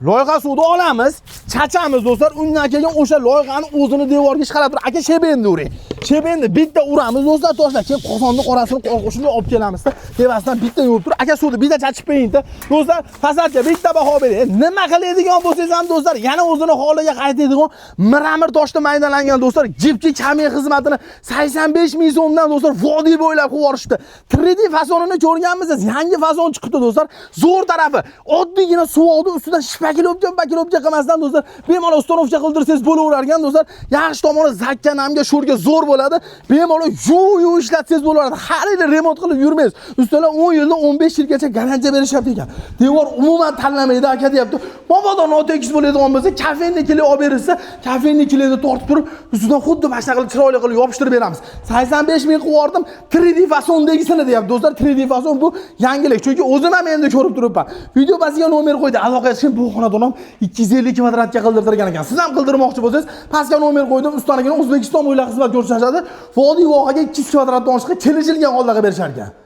Loyiha suvni olamiz, chachamiz do'stlar. Undan keyin o'sha loyihani o'zini devorga chiqarib turib, aka shebendi uring. Shebendi bitta uramiz do'stlar, toshlar. Keyin qozonni qorasini qo'shib olib kelamiz-da. Tevasidan bitta yuvib turib, aka suvni bitta chachib qo'ying-da. Do'stlar, fasadga bitta baho bering. Nima qiladigan bo'lsangiz ham do'stlar, yana o'zini holiga qaytadigan miramir toshdan maydalangan do'stlar, jipki kamin xizmatini 85 ming so'mdan do'stlar vodiy bo'ylab qilib yuborishdi. 3D fasonini ko'rganmisiz? Yangi fason chiqdi do'stlar. Zo'r tarafi oddiygina suvoqni ustidan shpakilobga qilmasdan do'stlar, bemalol ustonovcha qildirsangiz bo'laverar ekan do'stlar. Yaxshi tomoni zakkanamga sho'rga zo'r bo'ladi. Bemalol yuv ishlatsangiz bo'laveradi. Har yili remont qilib yurmaysiz. Ustidan 10 yildan 15 yilgacha garantiya berishyapti ekan. Devor umuman tanlamaydi aka deyapti. Mabodo notekis bo'ladigan bo'lsa, kafennikini olib berilsa, kafennikini tortib turib, ustidan xuddi mashina qilib chiroyli qilib yopishtirib beramiz. 85 ming qivordim, 3D fasondagisini deyapti do'stlar. 3D fason bu yangilik. Chunki o'zim ham endi ko'rib turibman. Video basiga nomer qo'ydi. Aloqa qilishim bu xonadon 250 kvadratga qildirtirgan ekan. Siz ham qildirmoqchi bo'lsangiz, pastga nomer qo'ydim. Ustonagina O'zbekiston bo'ylab xizmat ko'rsatadi. Vodiy vohaga 2 kvadratdan oshiqqa kelishilgan holda berishar ekan.